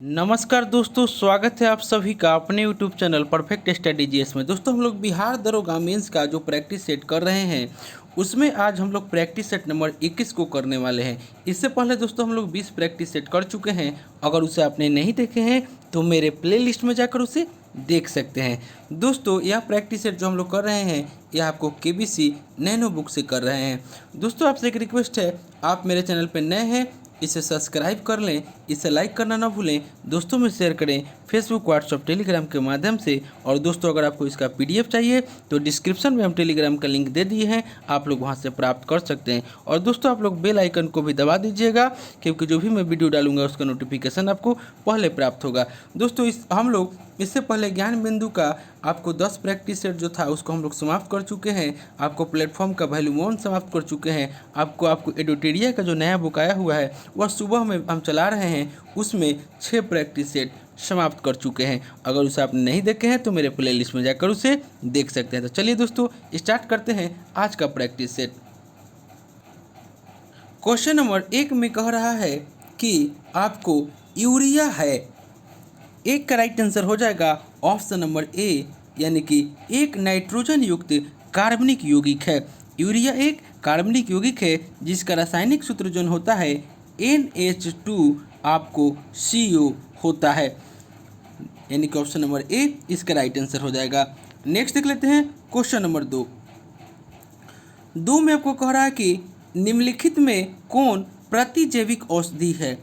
नमस्कार दोस्तों, स्वागत है आप सभी का अपने YouTube channel perfect study GS में। दोस्तों, हम लोग बिहार दरोगा मेंस का जो प्रैक्टिस सेट कर रहे हैं उसमें आज हम लोग प्रैक्टिस सेट नंबर 21 को करने वाले हैं। इससे पहले दोस्तों हम लोग 20 प्रैक्टिस सेट कर चुके हैं। अगर उसे आपने नहीं देखे हैं तो मेरे प्लेलिस्ट में जाकर उसे देख सकते हैं। दोस्तों, यह प्रैक्टिस सेट जो हम लोग कर रहे हैं यह आपको केबीसी नैनो बुक से कर रहे हैं। दोस्तों, आपसे एक रिक्वेस्ट है, आप मेरे चैनल पर नए हैं इसे सब्सक्राइब कर लें, इसे लाइक करना ना भूलें, दोस्तों में शेयर करें फेसबुक, व्हाट्सएप, टेलीग्राम के माध्यम से। और दोस्तों, अगर आपको इसका पीडीएफ चाहिए तो डिस्क्रिप्शन में हम टेलीग्राम का लिंक दे दिए हैं, आप लोग वहां से प्राप्त कर सकते हैं। और दोस्तों, आप लोग बेल आइकन को भी दबा दीजिएगा क्योंकि जो भी मैं वीडियो डालूंगा उसका नोटिफिकेशन आपको पहले प्राप्त होगा। दोस्तों, हम लोग इससे पहले ज्ञान बिंदु का आपको 10 प्रैक्टिस सेट जो था उसको हम लोग समाप्त कर चुके हैं। आपको प्लेटफॉर्म का वैल्यू 1 समाप्त कर चुके हैं। आपको एडोटेरिया का जो नया बुक आया हुआ है वह सुबह में हम चला रहे हैं, उसमें 6 प्रैक्टिस सेट समाप्त कर चुके हैं। अगर उसे आपने नहीं देखे हैं तो मेरे प्लेलिस्ट में जाकर उसे देख सकते हैं। तो चलिए दोस्तों, स्टार्ट करते हैं आज का प्रैक्टिस सेट। क्वेश्चन नंबर 1 में कह रहा है कि आपको यूरिया है। एक का राइट आंसर हो जाएगा ऑप्शन नंबर ए, यानी कि एक नाइट्रोजन युक्त कार्बनिक यौगिक है। यूरिया एक कार्बनिक यौगिक है जिसका रासायनिक सूत्र जो होता है NH2 आपको CO होता है, यानी कि ऑप्शन नंबर ए इसका राइट आंसर हो जाएगा। नेक्स्ट देख लेते हैं क्वेश्चन नंबर 2 में आपको कह रहा है कि निम्नलिखित में कौन प्रतिजैविक औषधि है।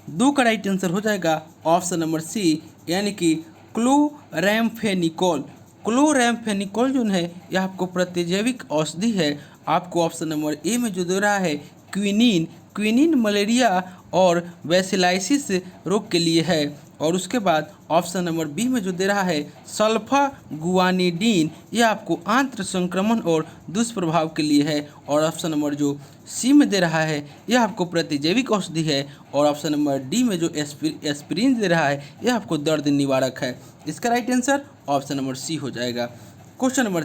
2 का राइट आंसर हो जाएगा ऑप्शन नंबर सी, यानी कि क्लोरैम्फेनिकोल। क्लोरैम्फेनिकोल जो है यह आपको प्रतिजैविक औषधि है। आपको ऑप्शन नंबर ए में जो दे रहा है क्विनीन, क्विनीन मलेरिया और वैसिलाइसिस रोग के लिए है। और उसके बाद ऑप्शन नंबर बी में जो दे रहा है सल्फा गुआनिडीन, यह आपको आंत्र संक्रमण और दुष्प्रभाव के लिए है। और ऑप्शन नंबर जो सी में दे रहा है यह आपको प्रतिजैविक औषधि है। और ऑप्शन नंबर डी में जो एस्पिरिन दे रहा है यह आपको दर्द निवारक है। इसका right answer option number C हो जाएगा। क्वेश्चन नंबर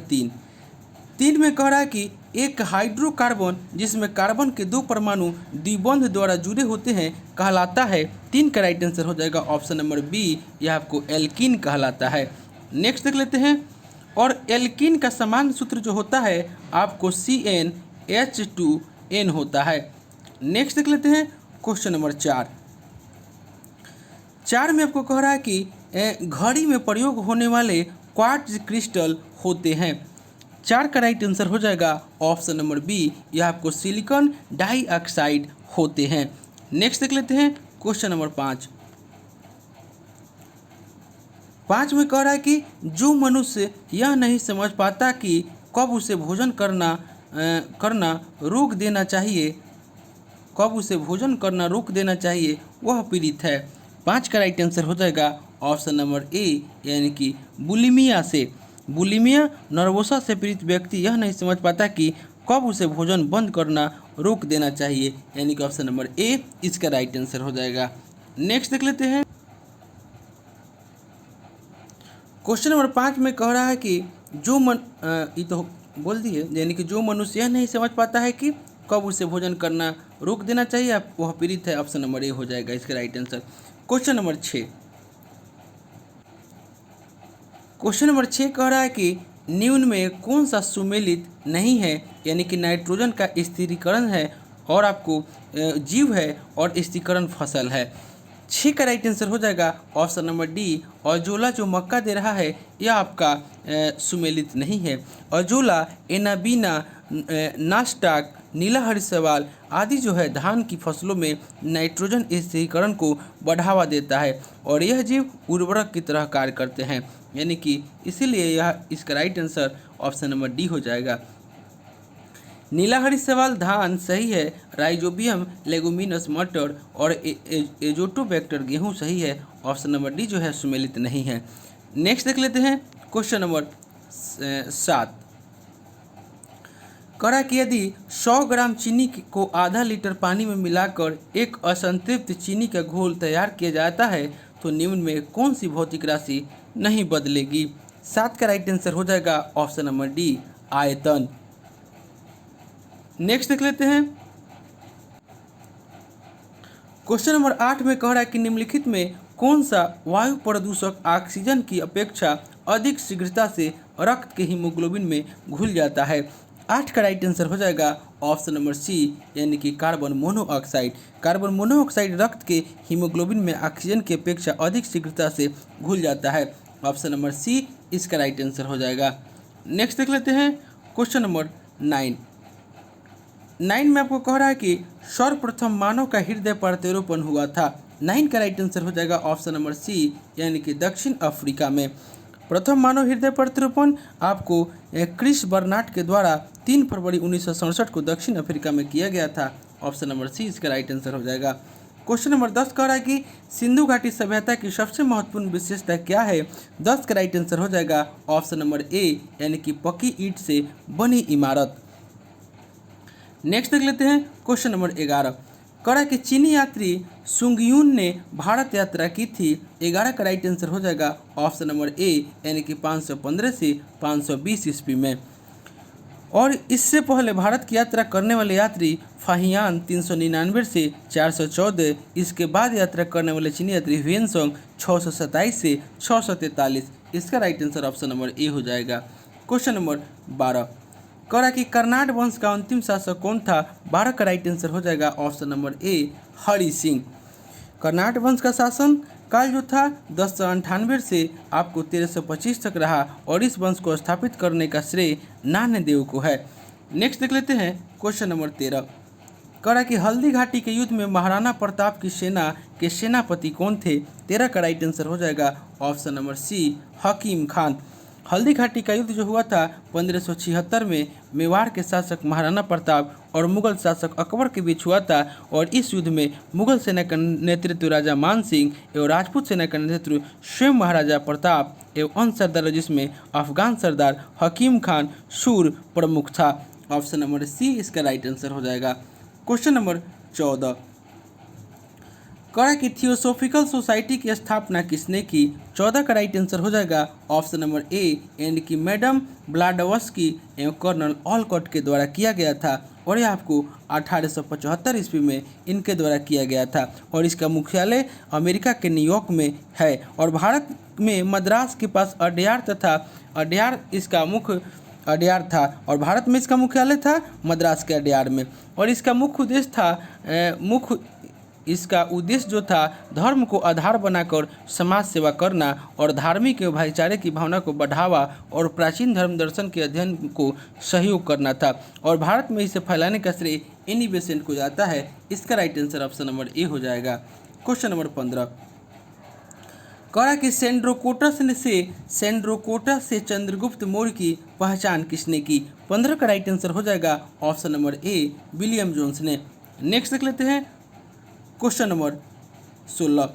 3 में कह रहा है कि एक हाइड्रोकार्बन जिसमें कार्बन के 2 परमाणु द्विबंध द्वारा जुड़े होते हैं कहलाता है। 3 का राइट आंसर हो जाएगा ऑप्शन नंबर बी, यह आपको एल्कीन कहलाता है। नेक्स्ट देख लेते हैं। और एल्कीन का सामान्य सूत्र जो होता है आपको CnH2n होता है। नेक्स्ट देख लेते हैं क्वेश्चन नंबर 4 में आपको कह रहा है कि घड़ी में प्रयोग होने वाले क्वार्ट्ज क्रिस्टल होते हैं। 4 का राइट आंसर हो जाएगा ऑप्शन नंबर बी, यह आपको सिलिकॉन डाइऑक्साइड होते हैं। नेक्स्ट देख लेते हैं क्वेश्चन नंबर 5 में कह रहा है कि जो मनुष्य यह नहीं समझ पाता कि कब उसे भोजन करना रोक देना चाहिए, वह पीड़ित है। 5 का राइट आंसर हो जाएगा ऑप्शन नंबर ए, यानी कि बुलिमिया से। बुलिमिया नर्वोसा से पीड़ित व्यक्ति यह नहीं समझ पाता कि कब उसे भोजन बंद करना रोक देना चाहिए, यानी कि ऑप्शन नंबर ए इसका राइट आंसर हो जाएगा। नेक्स्ट देख लेते हैं। क्वेश्चन नंबर 5 में कह रहा है कि ये तो बोल दिए, यानी कि जो मनुष्य यह नहीं समझ पाता है कि कब उसे भोजन करना रोक देना चाहिए वह पीड़ित है। ऑप्शन नंबर ए हो जाएगा इसका राइट आंसर। क्वेश्चन नंबर 6 कह रहा है कि निम्न में कौन सा सुमेलित नहीं है, यानी कि नाइट्रोजन का स्थिरीकरण है और आपको जीव है और स्थिरीकरण फसल है। 6 का राइट आंसर हो जाएगा ऑप्शन नंबर डी। अजोला जो मक्का दे रहा है यह आपका सुमेलित नहीं है। अजोला, एनाबीना, नास्टाक, नीला हरिसवाल आदि जो है धान की फसलों में नाइट्रोजन स्थिरीकरण को बढ़ावा देता है और यह जीव उर्वरक की तरह कार्य करते हैं, यानी कि इसीलिए यह इसका right answer option number D हो जाएगा। नीला हरिसवाल धान सही है। राइजोबियम लेगुमिनस मटर और एजोटोबैक्टर गेहूं सही है। ऑप्शन नंबर डी जो है सुमेलित नहीं है। नेक्स्ट देख लेते हैं क्वेश्चन नंबर 7। करा कि यदि 100 ग्राम चीनी को आधा लीटर पानी में मिलाकर एक असंतृप्त चीनी का घोल तैयार किया जाता है तो निम्न में कौन सी भौतिक राशि नहीं बदलेगी। 7 का राइट आंसर हो जाएगा ऑप्शन नंबर डी, आयतन। नेक्स्ट देख लेते हैं। क्वेश्चन नंबर 8 में कह रहा है कि निम्नलिखित में कौन सा वायु प्रदूषक ऑक्सीजन की अपेक्षा अधिक शीघ्रता से रक्त के हीमोग्लोबिन में घुल जाता है? 8 का राइट आंसर हो जाएगा ऑप्शन नंबर सी, यानी कि कार्बन मोनोऑक्साइड। कार्बन मोनोऑक्साइड रक्त के हीमोग्लोबिन में ऑक्सीजन की अपेक्षा अधिक शीघ्रता से घुल जाता है। ऑप्शन नंबर सी इसका राइट आंसर हो जाएगा। नेक्स्ट देख लेते हैं क्वेश्चन नंबर 9 में आपको कह रहा है कि सर्वप्रथम मानव का हृदय प्रत्यारोपण हुआ था। 9 का राइट आंसर हो जाएगा ऑप्शन नंबर सी, यानी कि दक्षिण अफ्रीका में। प्रथम मानव हृदय प्रत्यारोपण आपको क्रिस बर्नार्ड के द्वारा 3 फरवरी 1967 को दक्षिण अफ्रीका में किया गया था। ऑप्शन नंबर सी इसका राइट आंसर हो जाएगा। क्वेश्चन नंबर 10 कह रहा है कि सिंधु घाटी सभ्यता की सबसे महत्वपूर्ण विशेषता क्या है? 10 का राइट आंसर हो जाएगा ऑप्शन नंबर ए, यानी कि पक्की ईंट से बनी इमारत। नेक्स्ट देख लेते हैं क्वेश्चन नंबर 11 कह रहा है कि चीनी यात्री सुंगयुन ने भारत यात्रा की थी। 11 का राइट आंसर हो जाएगा ऑप्शन नंबर ए, यानी कि 515 से 520 ईस्वी में। और इससे पहले भारत की यात्रा करने वाले यात्री फाहियान 399 से 414, इसके बाद यात्रा करने वाले चीनी यात्री ह्वेनसोंग 627 से 643। इसका राइट आंसर ऑप्शन नंबर ए हो जाएगा। क्वेश्चन नंबर 12 कह रहा कि कर्नाट वंश का अंतिम शासक कौन था? 12 का राइट आंसर हो जाएगा ऑप्शन नंबर ए, हरि सिंह। कर्नाट वंश का शासन काल जो था 1098 से आपको 1325 तक रहा और इस वंश को स्थापित करने का श्रेय नान्यदेव को है। नेक्स्ट देख लेते हैं क्वेश्चन नंबर 13 कह रहा कि हल्दी घाटी के युद्ध में महाराणा प्रताप की सेना के सेनापति कौन थे? 13 का राइट आंसर हो जाएगा ऑप्शन नंबर सी, हकीम खान। हल्दी घाटी का युद्ध जो हुआ था 1576 में मेवाड़ के शासक महाराणा प्रताप और मुगल शासक अकबर के बीच हुआ था और इस युद्ध में मुगल सेना का नेतृत्व राजा मान सिंह एवं राजपूत सेना का नेतृत्व स्वयं महाराजा प्रताप एवं अन्य सरदार, जिसमें अफगान सरदार हकीम खान सूर प्रमुख था। ऑप्शन नंबर सी इसका राइट आंसर हो जाएगा। क्वेश्चन नंबर 14 कहा कि थियोसॉफिकल सोसाइटी की स्थापना किसने की? 14 का राइट आंसर हो जाएगा ऑप्शन नंबर ए, यानी कि मैडम ब्लाडवस्की एवं कर्नल ऑलकॉट के द्वारा किया गया था और यह आपको 1875 ईस्वी में इनके द्वारा किया गया था और इसका मुख्यालय अमेरिका के न्यूयॉर्क में है और भारत में मद्रास के पास अड्यार तथा अड्यार इसका मुख्य अड्यार था और भारत में इसका मुख्यालय था मद्रास के अड्यार में। और इसका इसका उद्देश्य जो था धर्म को आधार बनाकर समाज सेवा करना और धार्मिक एवं भाईचारे की भावना को बढ़ावा और प्राचीन धर्म दर्शन के अध्ययन को सहयोग करना था और भारत में इसे फैलाने का श्रेय एनी बेसेंट को जाता है। इसका राइट आंसर ऑप्शन नंबर ए हो जाएगा। क्वेश्चन नंबर 15 कह रहा कि सेंड्रोकोटस से चंद्रगुप्त मौर्य की पहचान किसने की? 15 का राइट आंसर हो जाएगा option number A, William Jones ने। नेक्स्ट देख लेते हैं क्वेश्चन नंबर 16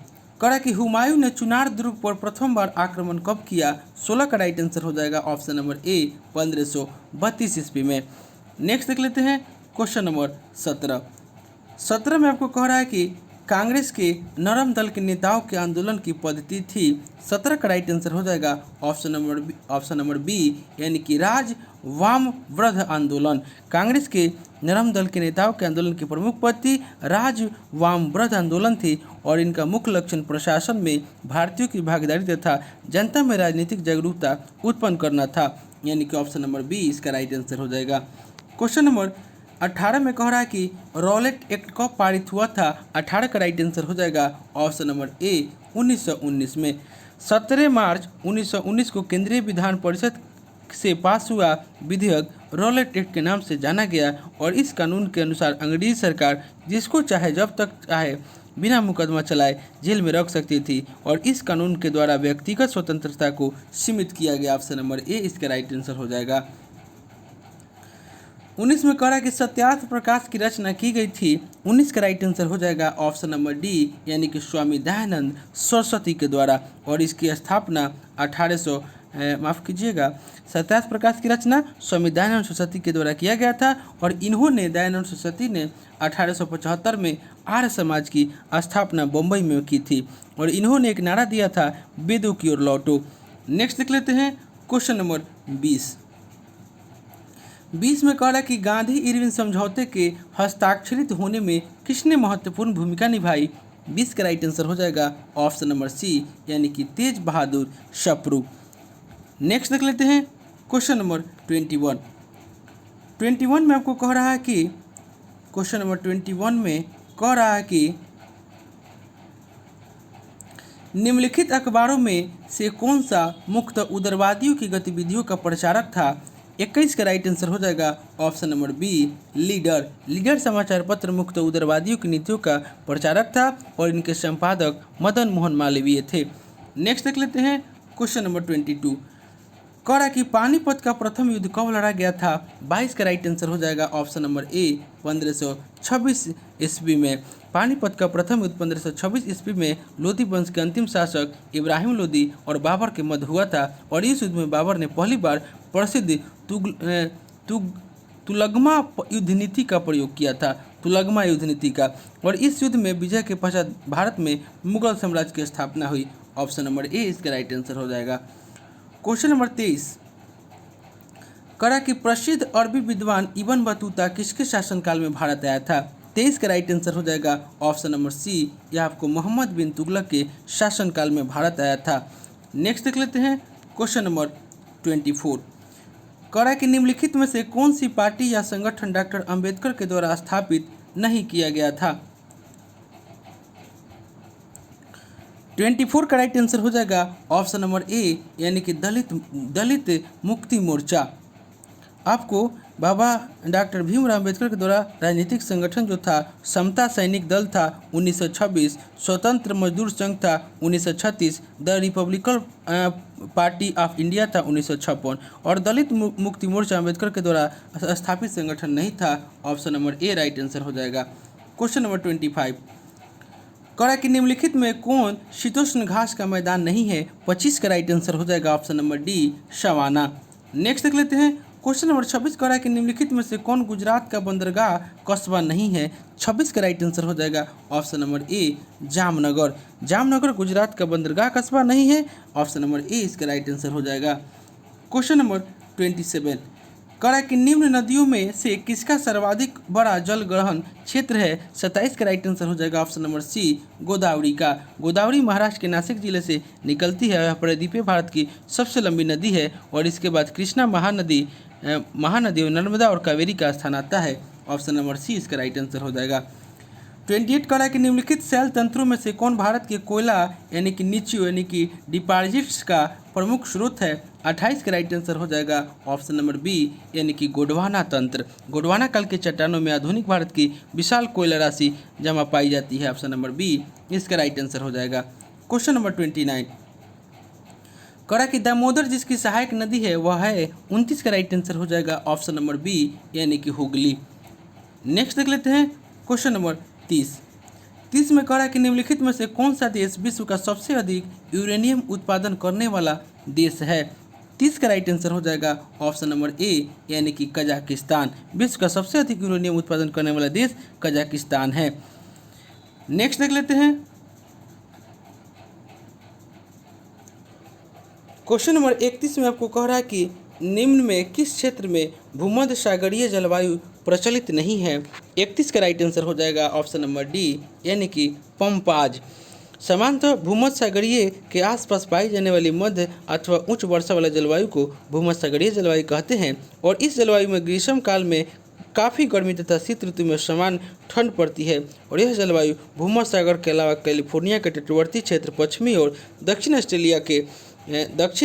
कह रहा कि हुमायूं ने चुनार दुर्ग पर प्रथम बार आक्रमण कब किया? 16 का राइट आंसर हो जाएगा ऑप्शन नंबर ए, 1532 ईस्वी में। नेक्स्ट देख लेते हैं क्वेश्चन नंबर 17 में आपको कह रहा है कि कांग्रेस के नरम दल के नेताओं के आंदोलन की पद्धति थी। 17 का राइट आंसर हो जाएगा ऑप्शन नंबर बी, यानी कि राज वाम वृद्ध आंदोलन। कांग्रेस के नरम दल के नेताओं के आंदोलन की प्रमुख पद्धति राज वाम वृद्ध आंदोलन थी और इनका मुख्य लक्ष्य प्रशासन में भारतीयों की भागीदारी तथा जनता में राजनीतिक जागरूकता उत्पन्न करना था, यानी कि ऑप्शन नंबर बी इसका राइट आंसर हो जाएगा। क्वेश्चन नंबर 18 में कह रहा है कि रॉलेट एक्ट कब पारित हुआ था? 18 का राइट आंसर हो जाएगा ऑप्शन नंबर ए, 1919 में। 17 मार्च 1919 को केंद्रीय विधान परिषद से पास हुआ विधेयक रॉलेट एक्ट के नाम से जाना गया और इस कानून के अनुसार अंग्रेजी सरकार जिसको चाहे जब तक चाहे बिना मुकदमा चलाए जेल में रख सकती थी और इस कानून के द्वारा व्यक्तिगत स्वतंत्रता को सीमित किया गया। ऑप्शन नंबर ए इसका राइट आंसर हो जाएगा। 19 में कह रहा है कि सत्यार्थ प्रकाश की रचना की गई थी। 19 का राइट आंसर हो जाएगा ऑप्शन नंबर डी, यानी कि स्वामी दयानंद सरस्वती के द्वारा और इसकी स्थापना सत्यार्थ प्रकाश की रचना स्वामी दयानंद सरस्वती के द्वारा किया गया था और दयानंद सरस्वती ने 1875 में आर्य समाज की स्थापना बम्बई में की थी और इन्होंने एक नारा दिया था, वेदों की ओर लौटो। नेक्स्ट देख लेते हैं क्वेश्चन नंबर 20 में कह रहा है कि गांधी इरविन समझौते के हस्ताक्षरित होने में किसने महत्वपूर्ण भूमिका निभाई? 20 का राइट आंसर हो जाएगा ऑप्शन नंबर सी यानी कि तेज बहादुर सप्रू। नेक्स्ट देख लेते हैं क्वेश्चन नंबर 21 में आपको कह रहा है कि क्वेश्चन नंबर 21 में कह रहा है कि निम्नलिखित अखबारों में से कौन सा मुक्त उग्रवादियों की गतिविधियों का प्रचारक था। 21 का राइट आंसर हो जाएगा ऑप्शन नंबर बी लीडर समाचार पत्र मुक्त उग्रवादियों की नीतियों का प्रचारक था और इनके संपादक मदन मोहन मालवीय थे। नेक्स्ट देख लेते हैं क्वेश्चन नंबर 22 कह रहा कि पानीपत का प्रथम युद्ध कब लड़ा गया था। 22 का राइट आंसर हो जाएगा ऑप्शन नंबर ए 1526 ईस्वी में। पानीपत का प्रथम युद्ध 1526 ईस्वी में लोधी वंश के अंतिम शासक इब्राहिम लोदी और बाबर के मध्य हुआ था और इस युद्ध में बाबर ने पहली बार प्रसिद्ध तुलगमा युद्ध नीति का प्रयोग किया था, तुलगमा युद्ध नीति का। और इस युद्ध में विजय के पश्चात भारत में मुगल साम्राज्य की स्थापना हुई। ऑप्शन नंबर ए इसका राइट आंसर हो जाएगा। क्वेश्चन नंबर 23 करा कि प्रसिद्ध अरबी विद्वान इब्न बतूता किसके शासनकाल में भारत आया था। 23 का राइट आंसर हो जाएगा ऑप्शन नंबर सी, यह आपको मोहम्मद बिन तुगलक के शासनकाल में भारत आया था। नेक्स्ट देख लेते हैं क्वेश्चन नंबर 24 करा कि निम्नलिखित में से कौन सी पार्टी या संगठन डॉक्टर अंबेडकर के द्वारा स्थापित नहीं किया गया था। 24 का राइट आंसर हो जाएगा ऑप्शन नंबर ए यानी कि दलित मुक्ति मोर्चा। आपको बाबा डॉक्टर भीमराव अम्बेडकर के द्वारा राजनीतिक संगठन जो था समता सैनिक दल था 1926, स्वतंत्र मजदूर संघ था 1936, the Republican party of India था 1956 और दलित मुक्ति मोर्चा अम्बेडकर के द्वारा स्थापित संगठन नहीं था। ऑप्शन नंबर ए राइट आंसर हो जाएगा। क्वेश्चन नंबर 25 करा कि निम्नलिखित में कौन शीतोष्ण घास का मैदान नहीं है। 25 का राइट आंसर हो जाएगा option number D savanna. Next देख लेते हैं क्वेश्चन नंबर 26 करा कि निम्नलिखित में से कौन गुजरात का बंदरगाह कस्बा नहीं है। 26 का राइट आंसर हो जाएगा ऑप्शन नंबर ए जामनगर गुजरात का बंदरगाह कस्बा नहीं है। ऑप्शन नंबर ए इसका राइट आंसर हो जाएगा। क्वेश्चन नंबर 27 करा कि निम्न नदियों में से किसका सर्वाधिक बड़ा जल ग्रहण क्षेत्र है। 27 का राइट आंसर हो जाएगा ऑप्शन नंबर सी गोदावरी का। गोदावरी महाराष्ट्र के नासिक जिले से निकलती है। यह प्रायद्वीपीय भारत की सबसे लंबी नदी है और इसके बाद कृष्णा महानदी नर्मदा और कावेरी का स्थान आता है। ऑप्शन नंबर सी इसका राइट आंसर हो जाएगा। 28 करा कि निम्नलिखित शैल तंत्रों में से कौन भारत के कोयला यानी कि नीचियो यानी कि डिपॉजिट्स का प्रमुख स्रोत है। 28 का राइट आंसर हो जाएगा ऑप्शन नंबर बी यानी कि गोंडवाना तंत्र। गोंडवाना काल के चट्टानों में आधुनिक भारत की विशाल कोयला राशि जमा पाई जाती है। ऑप्शन नंबर बी इसका राइट आंसर हो जाएगा। क्वेश्चन नंबर 29 करा कि दामोदर जिसकी सहायक नदी है वह है। 29 का राइट आंसर हो जाएगा ऑप्शन नंबर बी यानी कि हुगली। नेक्स्ट देख लेते हैं क्वेश्चन नंबर 30 में कहा कि निम्नलिखित में से कौन सा देश विश्व का सबसे अधिक यूरेनियम उत्पादन करने वाला देश है। 30 का राइट आंसर हो जाएगा ऑप्शन नंबर ए यानी कि कजाकिस्तान। विश्व का सबसे अधिक यूरेनियम उत्पादन करने वाला देश कजाकिस्तान है। नेक्स्ट देख लेते हैं क्वेश्चन नंबर 31 में आपको कह रहा है कि निम्न में किस क्षेत्र में भूमध्य सागरीय जलवायु प्रचलित नहीं है। 31 का राइट आंसर हो जाएगा ऑप्शन नंबर डी यानी कि पंपाज। सामान्यतः भूमध्य सागरीय के आसपास पाई जाने वाली मध्य अथवा उच्च वर्षा वाला जलवायु को भूमध्य सागरीय जलवायु कहते हैं और इस जलवायु में ग्रीष्म काल में काफ़ी गर्मी तथा शीत ऋतु में समान ठंड पड़ती है और यह जलवायु भूमध्य सागर के अलावा कैलिफोर्निया के तटवर्ती क्षेत्र, पश्चिमी और दक्षिण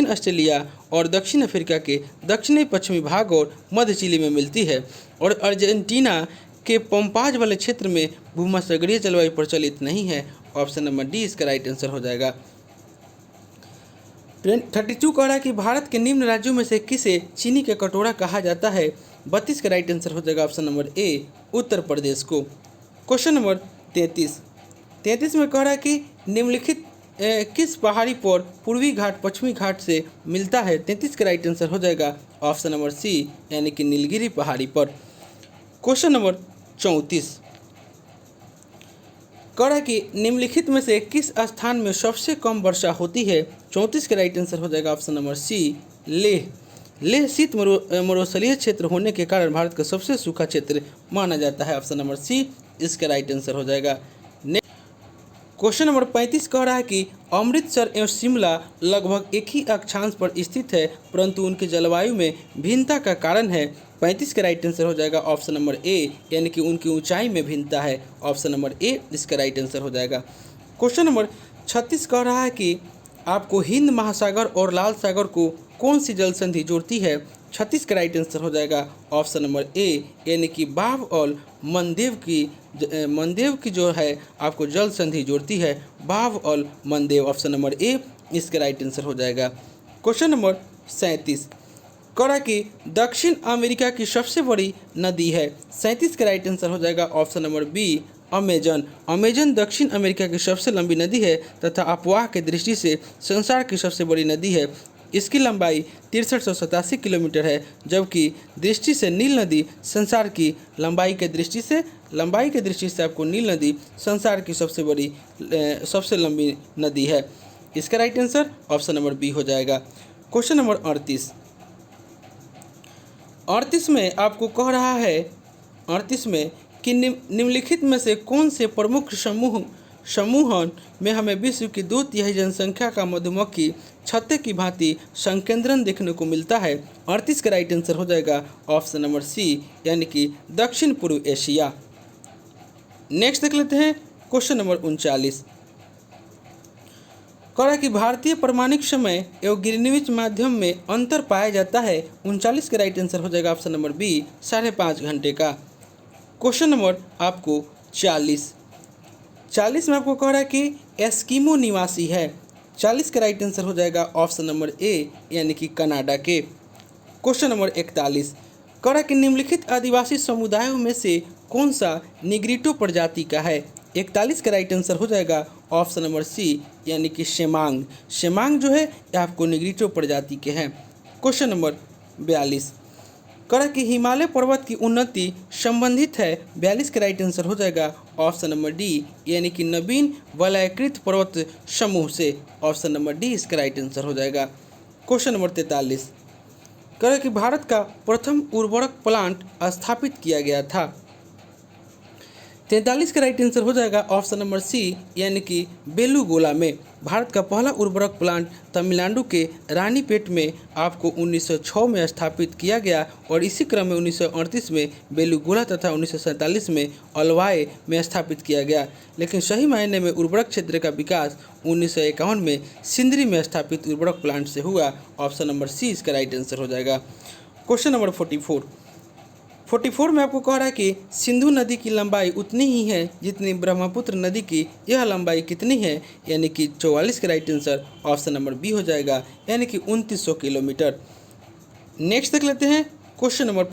ऑस्ट्रेलिया और दक्षिण अफ्रीका के दक्षिणी पश्चिमी भाग और मध्य चिली में मिलती है और अर्जेंटीना के पंपाज वाले क्षेत्र में भूमध्य सागरीय जलवायु प्रचलित नहीं है। ऑप्शन नंबर डी इसका राइट आंसर हो जाएगा। 32 कह रहा है कि भारत के निम्न राज्यों में से किसे चीनी का कटोरा कहा जाता है। 32 का राइट आंसर हो जाएगा ऑप्शन नंबर ए उत्तर प्रदेश को। क्वेश्चन नंबर 33 में कह रहा है कि निम्नलिखित किस पहाड़ी पर पूर्वी घाट पश्चिमी घाट से मिलता है। 33 का राइट आंसर हो जाएगा ऑप्शन नंबर सी यानी कि नीलगिरी पहाड़ी पर। क्वेश्चन नंबर 34 कह रहा है कि निम्नलिखित में से किस स्थान में सबसे कम वर्षा होती है। 34 का राइट आंसर हो जाएगा ऑप्शन नंबर सी लेह शीत मरुस्थलीय क्षेत्र होने के कारण भारत का सबसे सूखा क्षेत्र माना जाता है। ऑप्शन नंबर सी इसका राइट आंसर हो जाएगा। क्वेश्चन नंबर 35 कह रहा है कि अमृतसर एवं शिमला लगभग एक ही अक्षांश पर स्थित है, परंतु उनकी जलवायु में भिन्नता का कारण है। 35 का राइट आंसर हो जाएगा ऑप्शन नंबर ए, यानी कि उनकी ऊंचाई में भिन्नता है। ऑप्शन नंबर ए इसका राइट आंसर हो जाएगा। क्वेश्चन नंबर 36 कह रहा है कि आपको हिंद महासागर और लाल सागर को कौन सी जल संधि जोड़ती है। 36 का राइट आंसर हो जाएगा ऑप्शन नंबर ए, यानी कि बाव और मनदेव की जो है आपको जल संधि जोड़ती है, बाव और मनदेव। ऑप्शन नंबर ए इसका राइट आंसर हो जाएगा। क्वेश्चन नंबर 37 करा कि दक्षिण अमेरिका की सबसे बड़ी नदी है। 37 का राइट आंसर हो जाएगा option number B, Amazon. Amazon दक्षिण अमेरिका की सबसे लंबी नदी है तथा अपवाह की दृष्टि से संसार की सबसे बड़ी नदी है। इसकी लंबाई 6387 किलोमीटर है, जबकि दृष्टि से नील नदी संसार की लंबाई के दृष्टि से आपको नील नदी संसार की सबसे लंबी नदी है। इसका right answer option number B हो जाएगा। क्वेश्चन नंबर 38 में आपको कह रहा है 38 में कि निम्नलिखित में से कौन से प्रमुख समूहन में हमें विश्व की 2/3 जनसंख्या का मधुमक्खी छत्ते की भांति संकेंद्रण देखने को मिलता है। 38 का राइट आंसर हो जाएगा ऑप्शन नंबर सी, यानी कि दक्षिण पूर्व एशिया। नेक्स्ट देख लेते हैं क्वेश्चन नंबर 39 कहा कि भारतीय प्रमाणिक समय एवं ग्रीनविच माध्यम में अंतर पाया जाता है। 39 का राइट आंसर हो जाएगा ऑप्शन नंबर बी, 5.5 घंटे का। क्वेश्चन नंबर आपको 40 में आपको कह रहा है कि एस्किमो निवासी है। 40 का राइट आंसर हो जाएगा ऑप्शन नंबर ए, यानी कि कनाडा के। क्वेश्चन नंबर 41 कह रहा है कि निम्नलिखित आदिवासी समुदायों में से कौन सा निग्रिटो प्रजाति का है। 41 का राइट आंसर हो जाएगा ऑप्शन नंबर सी, यानी कि शेमांग। शेमांग जो है ये आपको निग्रिटो प्रजाति के हैं। क्वेश्चन नंबर 42 कह कि हिमालय पर्वत की उन्नति संबंधित है। 42 का राइट आंसर हो जाएगा ऑप्शन नंबर डी, यानी कि नवीन वलयाकृत पर्वत समूह से। ऑप्शन नंबर डी इसका राइट आंसर हो जाएगा। क्वेश्चन नंबर 43 कह कि भारत का प्रथम उर्वरक प्लांट स्थापित किया गया था। 43 का राइट आंसर हो जाएगा ऑप्शन नंबर सी, यानी कि बेलूगोला में। भारत का पहला उर्वरक प्लांट तमिलनाडु के रानीपेट में आपको 1906 में स्थापित किया गया और इसी क्रम में 1938 में बेलूगोला तथा 1947 में अलवाय में स्थापित किया गया। लेकिन सही मायने में उर्वरक क्षेत्र का विकास 1951 में सिंदरी में स्थापित उर्वरक प्लांट से हुआ। ऑप्शन नंबर सी इसका राइट आंसर हो जाएगा। क्वेश्चन नंबर 44 में आपको कह रहा है कि सिंधु नदी की लंबाई उतनी ही है जितनी ब्रह्मपुत्र नदी की। यह लंबाई कितनी है, यानी कि 44 का right answer option number B हो जाएगा, यानी कि 2900 किलोमीटर। नेक्स्ट देख लेते हैं क्वेश्चन नंबर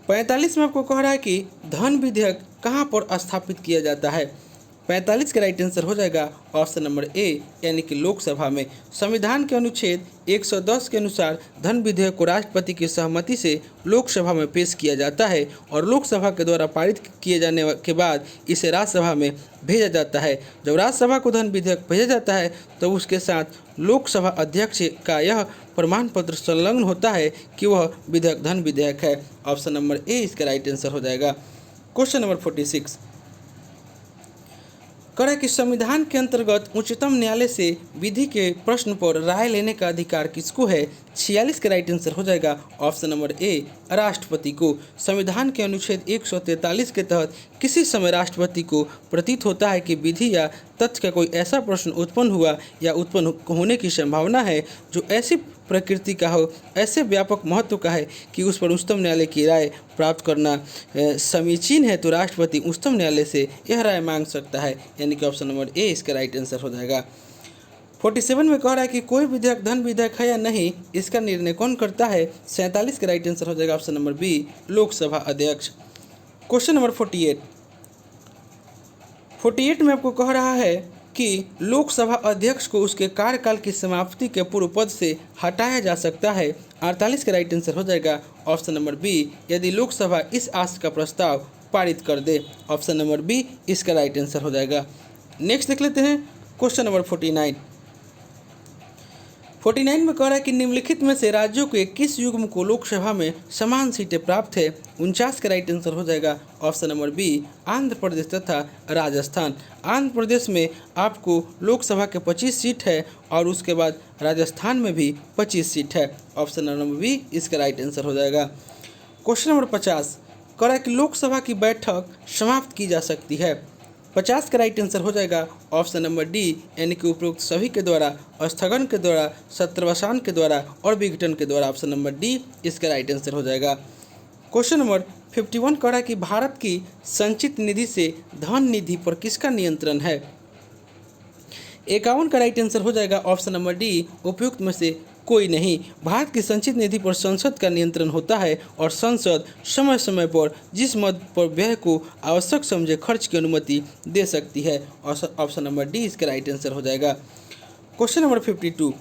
45 में आपको कह रहा है कि धन विधेयक कहाँ पर स्थापित किया जाता है। 45 का राइट आंसर हो जाएगा ऑप्शन नंबर ए, यानी कि लोकसभा में। संविधान के अनुच्छेद 110 के अनुसार धन विधेयक को राष्ट्रपति की सहमति से लोकसभा में पेश किया जाता है और लोकसभा के द्वारा पारित किए जाने के बाद इसे राज्यसभा में भेजा जाता है। जब राज्यसभा को धन विधेयक भेजा जाता है तो उसके साथ लोकसभा अध्यक्ष का यह प्रमाण पत्र संलग्न होता है कि वह विधेयक धन विधेयक है। ऑप्शन नंबर ए इसका राइट आंसर हो जाएगा। क्वेश्चन नंबर 46 कह कि संविधान के अंतर्गत उच्चतम न्यायालय से विधि के प्रश्न पर राय लेने का अधिकार किसको है। 46 का राइट आंसर हो जाएगा ऑप्शन नंबर ए, राष्ट्रपति को। संविधान के अनुच्छेद 143 के तहत किसी समय राष्ट्रपति को प्रतीत होता है कि विधि या तथ्य का कोई ऐसा प्रश्न उत्पन्न हुआ या उत्पन्न होने की संभावना है जो ऐसी प्रकृति का हो, ऐसे व्यापक महत्व का है कि उस पर उच्चतम न्यायालय की राय प्राप्त करना समीचीन है, तो राष्ट्रपति उच्चतम न्यायालय से यह राय मांग सकता है, यानी कि ऑप्शन नंबर ए इसका राइट आंसर हो जाएगा। 47 में कह रहा है कि कोई विधेयक धन विधेयक है या नहीं, इसका निर्णय कौन करता है। 47 का राइट आंसर हो जाएगा ऑप्शन नंबर बी, लोकसभा अध्यक्ष। क्वेश्चन नंबर 48 में आपको कह रहा है कि लोकसभा अध्यक्ष को उसके कार्यकाल की समाप्ति के पूर्व पद से हटाया जा सकता है। 48 का राइट आंसर हो जाएगा ऑप्शन नंबर बी, यदि लोकसभा इस आशय का प्रस्ताव पारित कर दे। ऑप्शन नंबर बी इसका राइट आंसर हो जाएगा। नेक्स्ट देख लेते हैं क्वेश्चन नंबर 49 49 में कह रहा है कि निम्नलिखित में से राज्यों के किस युग्म को लोकसभा में समान सीटें प्राप्त है। 49 का राइट आंसर हो जाएगा option number B, Andhra Pradesh तथा राजस्थान। आंध्र प्रदेश में आपको लोकसभा के 25 सीट है और उसके बाद राजस्थान में भी 25 सीट है। ऑप्शन नंबर बी इसका राइट आंसर हो जाएगा। क्वेश्चन नंबर 50 कह रहा है कि लोकसभा की बैठक समाप्त की जा सकती है। 50 का राइट आंसर हो जाएगा ऑप्शन नंबर डी, यानी कि उपरोक्त सभी के द्वारा, स्थगन के द्वारा, सत्रावसान के द्वारा और विघटन के द्वारा। ऑप्शन नंबर डी इसका राइट आंसर हो जाएगा। क्वेश्चन नंबर 51 कह रहा है कि भारत की संचित निधि से धन निधि पर किसका नियंत्रण है। 51 का राइट आंसर हो जाएगा ऑप्शन नंबर डी, उपयुक्त में से कोई नहीं। भारत की संचित निधि पर संसद का नियंत्रण होता है और संसद समय समय पर जिस मद पर व्यय को आवश्यक समझे खर्च की अनुमति दे सकती है। ऑप्शन नंबर डी इसका राइट आंसर हो जाएगा। क्वेश्चन नंबर 52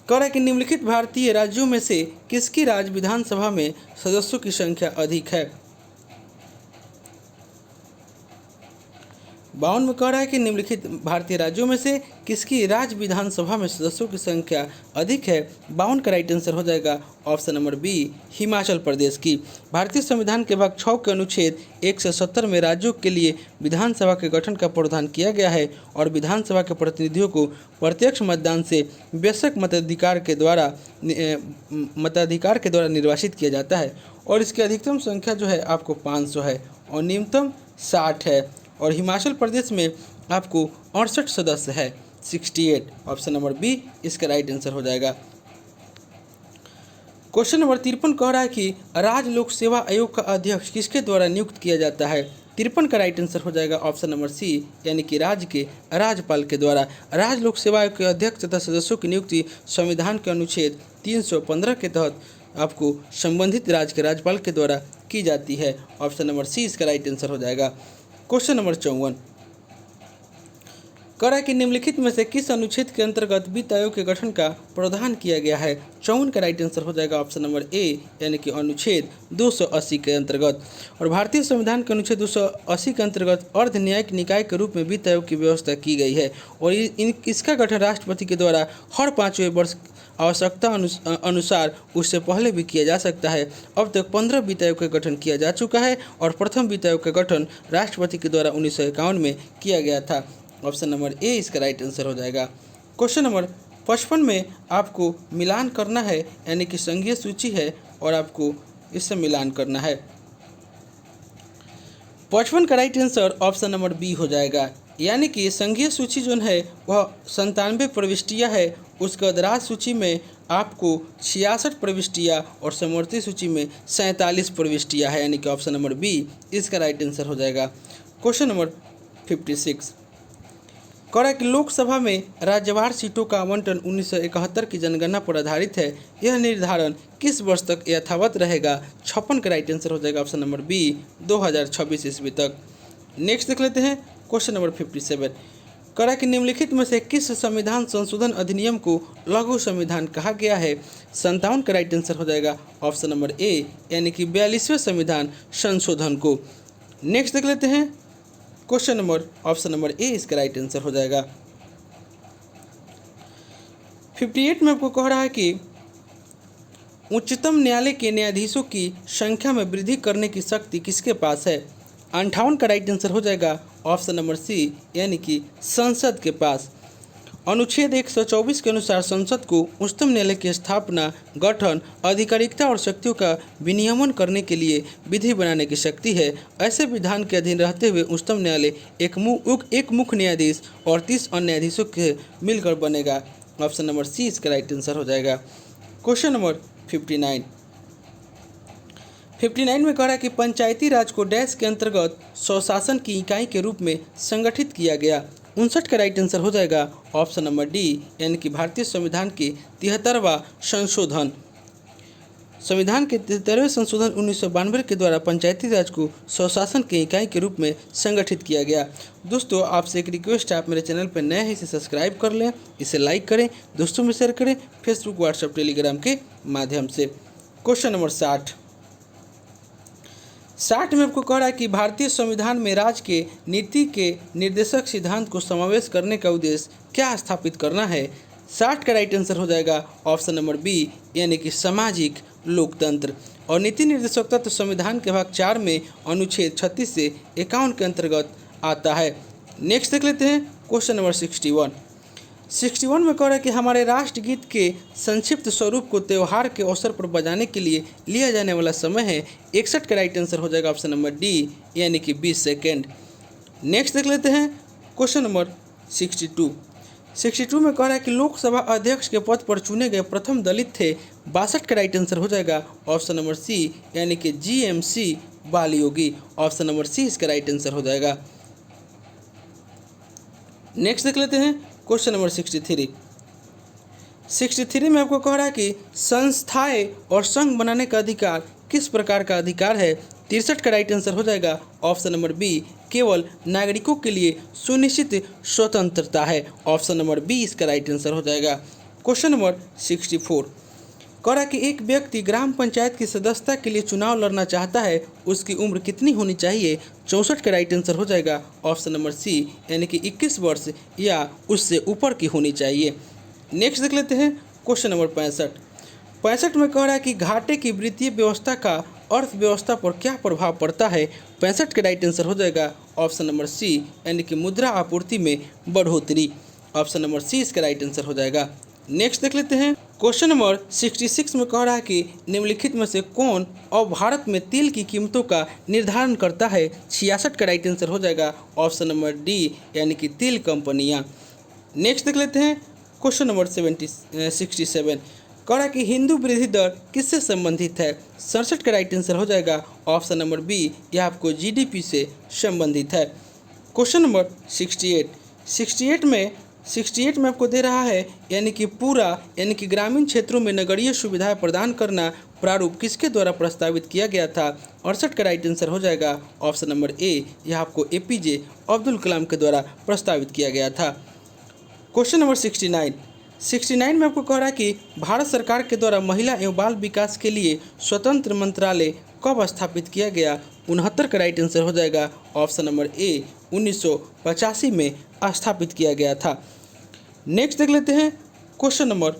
कह रहा है कि निम्नलिखित भारतीय राज्यों में से किसकी राज्य विधानसभा में सदस्यों की संख्या अधिक है। 52 में कह रहा है कि निम्नलिखित भारतीय राज्यों में से किसकी राज्य विधानसभा में सदस्यों की संख्या अधिक है। 52 का राइट आंसर हो जाएगा option number B, Himachal Pradesh की। भारतीय संविधान के भाग 6 के अनुच्छेद 170 में राज्यों के लिए विधानसभा के गठन का प्रावधान किया गया है और विधानसभा के प्रतिनिधियों को प्रत्यक्ष मतदान से बेशक मताधिकार के द्वारा निर्वाचित किया जाता है और इसकी अधिकतम संख्या जो है आपको 500 है और न्यूनतम 60 है। और हिमाचल प्रदेश में आपको 68 सदस्य है, 68। ऑप्शन नंबर बी इसका राइट आंसर हो जाएगा। क्वेश्चन नंबर 53 कह रहा है कि राज्य लोक सेवा आयोग का अध्यक्ष किसके द्वारा नियुक्त किया जाता है। 53 का राइट आंसर हो जाएगा ऑप्शन नंबर सी, यानी कि राज्य के राज्यपाल के द्वारा। राज्य लोक सेवा आयोग के अध्यक्ष तथा सदस्यों की नियुक्ति संविधान के अनुच्छेद 315 के तहत आपको संबंधित राज्य के राज्यपाल के द्वारा की जाती है। ऑप्शन नंबर सी इसका राइट आंसर हो जाएगा। क्वेश्चन नंबर 54 कह रहा है कि निम्नलिखित में से किस अनुच्छेद के अंतर्गत वित्त आयोग के गठन का प्रावधान किया गया है। 54 का राइट आंसर हो जाएगा ऑप्शन नंबर ए, यानी कि अनुच्छेद 280 के अंतर्गत। और भारतीय संविधान के अनुच्छेद 280 के अंतर्गत अर्ध न्यायिक निकाय के रूप में वित्त आयोग की व्यवस्था की गई है और इसका गठन राष्ट्रपति के द्वारा हर 5वें वर्ष आवश्यकता अनुसार उससे पहले भी किया जा सकता है। अब तक 15 वित्त आयोग का गठन किया जा चुका है और प्रथम वित्त आयोग का गठन राष्ट्रपति के द्वारा 1951 में किया गया था। ऑप्शन नंबर ए इसका राइट आंसर हो जाएगा। क्वेश्चन नंबर 55 में आपको मिलान करना है, यानी कि संघीय सूची है और आपको इससे मिलान करना है। 55 का right answer option number B हो जाएगा, यानी कि संघीय सूची जो है वह 97 प्रविष्टियाँ है। उसके बाद राज्य सूची में आपको 66 प्रविष्टियाँ और समवर्ती सूची में 47 प्रविष्टियाँ है, यानी कि ऑप्शन नंबर बी इसका राइट आंसर हो जाएगा। क्वेश्चन नंबर 56 कह रहा है कि लोकसभा में राज्यवार सीटों का आवंटन 1971 की जनगणना पर आधारित है। यह निर्धारण किस वर्ष तक यथावत रहेगा। 56 का राइट आंसर हो जाएगा ऑप्शन नंबर बी, 2026 ईस्वी तक। नेक्स्ट देख लेते हैं क्वेश्चन नंबर 57 कह रहा है कि निम्नलिखित में से किस संविधान संशोधन अधिनियम को लघु संविधान कहा गया है। 57 का राइट आंसर हो जाएगा ऑप्शन नंबर ए, यानी कि 42वें संविधान संशोधन को। नेक्स्ट देख लेते हैं क्वेश्चन नंबर ऑप्शन नंबर ए इसका राइट आंसर हो जाएगा। 58 में आपको कह रहा है कि उच्चतम न्यायालय के न्यायाधीशों की संख्या में वृद्धि करने की शक्ति किसके पास है। 58 का राइट आंसर हो जाएगा ऑप्शन नंबर सी, यानी कि संसद के पास। अनुच्छेद 124 के अनुसार संसद को उच्चतम न्यायालय की स्थापना, गठन, आधिकारिकता और शक्तियों का विनियमन करने के लिए विधि बनाने की शक्ति है। ऐसे विधान के अधीन रहते हुए उच्चतम न्यायालय एक मुख्य न्यायाधीश और 30 अन्य न्यायाधीशों के मिलकर बनेगा। ऑप्शन नंबर सी इसका राइट आंसर हो जाएगा। क्वेश्चन नंबर 59 में कह रहा है कि पंचायती राज को डैश के अंतर्गत स्वशासन की इकाई के रूप में संगठित किया गया। 59 का राइट आंसर हो जाएगा ऑप्शन नंबर डी, यानी कि भारतीय संविधान के 73वां संशोधन। संविधान के 73वें संशोधन 1992 के द्वारा पंचायती राज को स्वशासन की इकाई के रूप में संगठित किया गया। दोस्तों आपसे एक रिक्वेस्ट है, आप मेरे चैनल पर नए हैं इसे सब्सक्राइब कर लें, इसे लाइक करें, दोस्तों में शेयर करें, फेसबुक, व्हाट्सएप, टेलीग्राम के माध्यम से। क्वेश्चन नंबर 60 में आपको कह रहा है कि भारतीय संविधान में राज्य के नीति के निर्देशक सिद्धांत को समावेश करने का उद्देश्य क्या स्थापित करना है। 60 का राइट आंसर हो जाएगा ऑप्शन नंबर बी यानी कि सामाजिक लोकतंत्र। और नीति निर्देशक तत्व संविधान के भाग 4 में अनुच्छेद 36 से 51 के अंतर्गत आता है। नेक्स्ट देख लेते हैं क्वेश्चन नंबर 61 में कह रहा है कि हमारे राष्ट्रगीत के संक्षिप्त स्वरूप को त्यौहार के अवसर पर बजाने के लिए लिया जाने वाला समय है 61 का राइट आंसर हो जाएगा ऑप्शन नंबर डी यानी कि 20 सेकेंड। नेक्स्ट देख लेते हैं क्वेश्चन नंबर 62 में कह रहा है कि लोकसभा अध्यक्ष के पद पर चुने गए प्रथम दलित थे 62 का राइट आंसर हो जाएगा ऑप्शन नंबर सी यानी कि GMC Balayogi. Option number C इसका राइट आंसर हो जाएगा। नेक्स्ट देख लेते हैं क्वेश्चन नंबर 63 में आपको कह रहा है कि संस्थाएं और संघ बनाने का अधिकार किस प्रकार का अधिकार है 63 का राइट आंसर हो जाएगा ऑप्शन नंबर बी केवल नागरिकों के लिए सुनिश्चित स्वतंत्रता है। ऑप्शन नंबर बी इसका राइट आंसर हो जाएगा। क्वेश्चन नंबर 64 कह रहा है कि एक व्यक्ति ग्राम पंचायत की सदस्यता के लिए चुनाव लड़ना चाहता है, उसकी उम्र कितनी होनी चाहिए 64 का राइट आंसर हो जाएगा ऑप्शन नंबर सी यानी कि 21 वर्ष या उससे ऊपर की होनी चाहिए। नेक्स्ट देख लेते हैं क्वेश्चन नंबर 65 में कह रहा है कि घाटे की वित्तीय व्यवस्था का अर्थव्यवस्था पर क्या प्रभाव पड़ता है 65 का राइट आंसर हो जाएगा ऑप्शन नंबर सी यानी कि मुद्रा आपूर्ति में बढ़ोतरी। ऑप्शन नंबर सी इसका राइट आंसर हो जाएगा। नेक्स्ट देख लेते हैं क्वेश्चन नंबर 66 में कह रहा है कि निम्नलिखित में से कौन और भारत में तेल की कीमतों का निर्धारण करता है 66 का राइट आंसर हो जाएगा ऑप्शन नंबर डी यानी कि तेल कंपनियां। नेक्स्ट देख लेते हैं क्वेश्चन नंबर 67 कह रहा है कि हिंदू वृद्धि दर किससे संबंधित है 67 का राइट आंसर हो जाएगा ऑप्शन नंबर बी यह आपको GDP से संबंधित है। क्वेश्चन नंबर 68 में आपको दे रहा है यानी कि ग्रामीण क्षेत्रों में नगरीय सुविधाएं प्रदान करना प्रारूप किसके द्वारा प्रस्तावित किया गया था 68 का राइट आंसर हो जाएगा ऑप्शन नंबर ए यह आपको APJ अब्दुल कलाम के द्वारा प्रस्तावित किया गया था। क्वेश्चन नंबर 69 में आपको कह रहा है कि भारत सरकार के द्वारा महिला एवं बाल विकास के लिए स्वतंत्र मंत्रालय कब स्थापित किया गया 69 का राइट आंसर हो जाएगा ऑप्शन नंबर ए 1985 में स्थापित किया गया था। नेक्स्ट देख लेते हैं क्वेश्चन नंबर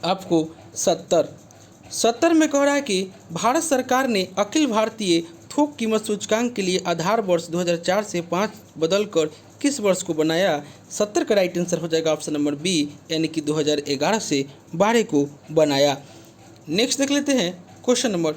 आपको 70 में कह रहा है कि भारत सरकार ने अखिल भारतीय थोक कीमत सूचकांक के लिए आधार वर्ष 2004 से 5 बदलकर किस वर्ष को बनाया 70 का राइट आंसर हो जाएगा ऑप्शन नंबर बी यानी कि 2011 से 12 को बनाया। नेक्स्ट देख लेते हैं क्वेश्चन नंबर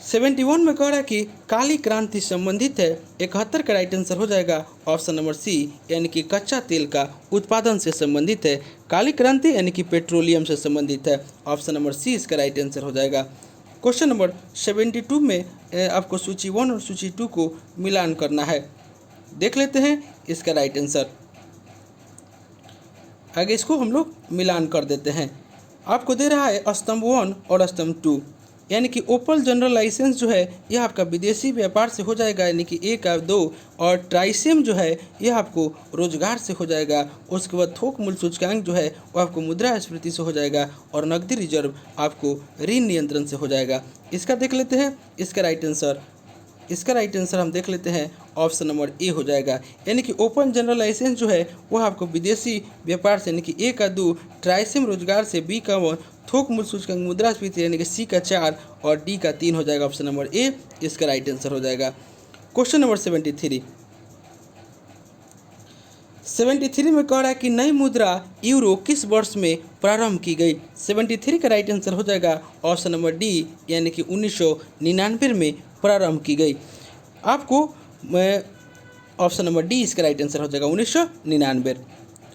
71 में कह रहा है कि काली क्रांति संबंधित है 71 का राइट आंसर हो जाएगा ऑप्शन नंबर सी यानी कि कच्चा तेल का उत्पादन से संबंधित है। काली क्रांति यानी कि पेट्रोलियम से संबंधित है। ऑप्शन नंबर सी इसका राइट आंसर हो जाएगा। क्वेश्चन नंबर 72 में आपको सूची 1 और सूची 2 को मिलान करना है। देख लेते हैं इसका राइट आंसर। आगे इसको हम लोग मिलान कर देते हैं। आपको दे रहा है स्तंभ 1 और स्तंभ 2 यानी कि ओपल जनरल लाइसेंस जो है यह आपका विदेशी व्यापार से हो जाएगा यानी कि 1 और 2 और ट्राइसेम जो है यह आपको रोजगार से हो जाएगा। उसके बाद थोक मूल्य सूचकांक जो है वो आपको मुद्रास्फीति से हो जाएगा और नकदी रिजर्व आपको ऋण नियंत्रण से हो जाएगा। इसका देख लेते हैं इसका राइट आंसर हम देख लेते हैं ऑप्शन नंबर ए हो जाएगा यानी कि ओपन जनरल लाइसेंस जो है वह आपको विदेशी व्यापार से यानी कि 1 का 2 ट्राइसेम रोजगार से बी का 1 थोक मूल्य सूचकांक मुद्रास्फीति यानी कि सी का 4 और डी का 3 हो जाएगा। ऑप्शन नंबर ए इसका राइट आंसर हो जाएगा। क्वेश्चन नंबर 73 में कह रहा है कि नई मुद्रा यूरो किस वर्ष में प्रारंभ की गई 73 का राइट आंसर हो जाएगा ऑप्शन नंबर डी यानी कि 1999 में प्रारंभ की गई। आपको ऑप्शन नंबर डी इसका राइट आंसर हो जाएगा 1999।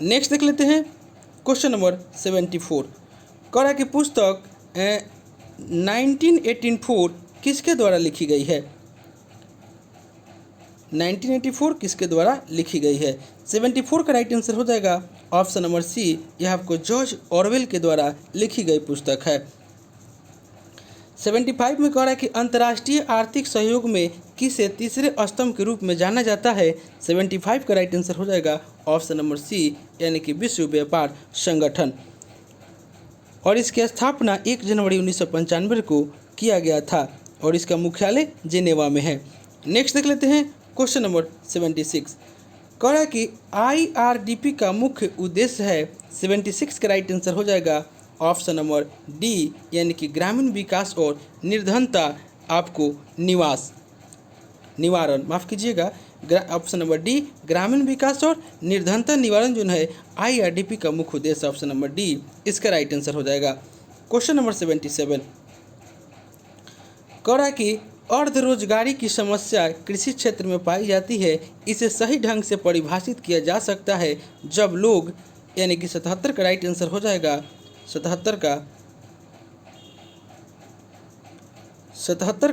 नेक्स्ट देख लेते हैं क्वेश्चन नंबर 74 कह रहा है कि पुस्तक 1984 किसके द्वारा लिखी गई है 1984 किसके द्वारा लिखी गई है 74 का राइट आंसर हो जाएगा ऑप्शन नंबर सी यह आपको जॉर्ज ऑरवेल के द्वारा लिखी गई पुस्तक है। 75 में कह रहा है कि अंतर्राष्ट्रीय आर्थिक सहयोग में किसे तीसरे स्तंभ के रूप में जाना जाता है 75 का राइट आंसर हो जाएगा ऑप्शन नंबर सी यानी कि विश्व व्यापार संगठन और इसकी स्थापना 1 जनवरी 1995 को किया गया था और इसका मुख्यालय जेनेवा में है। नेक्स्ट देख लेते हैं क्वेश्चन नंबर 76 कह रहा है कि IRDP का मुख्य उद्देश्य है 76 का राइट आंसर हो जाएगा ऑप्शन नंबर डी, यानी कि ग्रामीण विकास और निर्धनता आपको निवारण, माफ़ कीजिएगा, ऑप्शन नंबर डी ग्रामीण विकास और निर्धनता निवारण जो है IRDP का मुख्य उद्देश्य, ऑप्शन नंबर डी इसका राइट आंसर हो जाएगा। क्वेश्चन नंबर 77 कह रहा है कि अर्धरोजगारी की समस्या कृषि क्षेत्र में पाई जाती है, इसे सही ढंग से परिभाषित किया जा सकता है जब लोग, यानी कि 77 का राइट आंसर हो जाएगा 77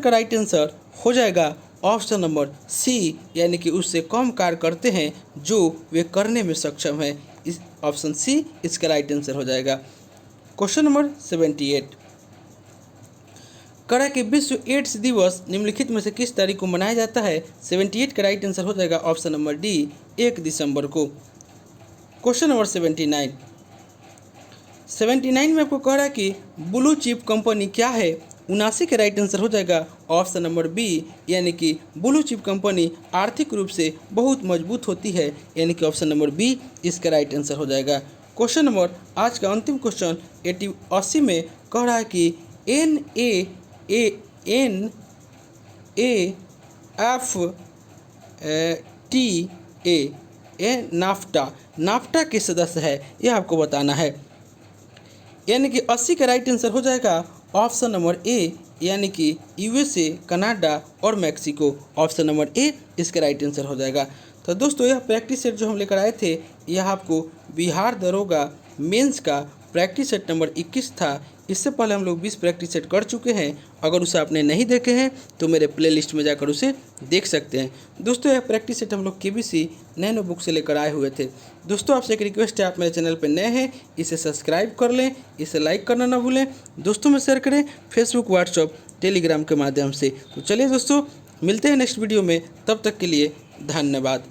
का राइट आंसर हो जाएगा ऑप्शन नंबर सी, यानी कि उससे कम कार्य करते हैं जो वे करने में सक्षम है। इस ऑप्शन सी इसका राइट आंसर हो जाएगा। क्वेश्चन नंबर 78 कह रहा है कि विश्व एड्स दिवस निम्नलिखित में से किस तारीख को मनाया जाता है। 78 का राइट आंसर हो जाएगा ऑप्शन नंबर डी 1 दिसंबर को। क्वेश्चन नंबर 79 में आपको कह रहा है कि ब्लू चिप कंपनी क्या है। 79 का राइट आंसर हो जाएगा ऑप्शन नंबर बी, यानी कि ब्लू चिप कंपनी आर्थिक रूप से बहुत मजबूत होती है, यानी कि ऑप्शन नंबर बी इसका राइट आंसर हो जाएगा। क्वेश्चन नंबर आज का अंतिम क्वेश्चन 80 में कह रहा है कि नाफ्टा के सदस्य है, यह आपको बताना है, यानी कि 80 का राइट आंसर हो जाएगा ऑप्शन नंबर ए, यानी कि USA, कनाडा और मैक्सिको, ऑप्शन नंबर ए इसका राइट आंसर हो जाएगा। तो दोस्तों यह प्रैक्टिस सेट जो हम लेकर आए थे, यह आपको बिहार दरोगा मेंस का प्रैक्टिस सेट नंबर 21 था। इससे पहले हम लोग 20 प्रैक्टिस सेट कर चुके हैं। अगर उसे आपने नहीं देखे हैं तो मेरे प्लेलिस्ट में जाकर उसे देख सकते हैं। दोस्तों यह प्रैक्टिस सेट हम लोग KBC नैनो बुक से लेकर आए हुए थे। दोस्तों आपसे एक रिक्वेस्ट है, आप मेरे चैनल पर नए हैं इसे सब्सक्राइब कर लें, इसे लाइक करना ना भूलें, दोस्तों में शेयर करें फेसबुक, व्हाट्सअप, टेलीग्राम के माध्यम से। तो चलिए दोस्तों मिलते हैं नेक्स्ट वीडियो में, तब तक के लिए धन्यवाद।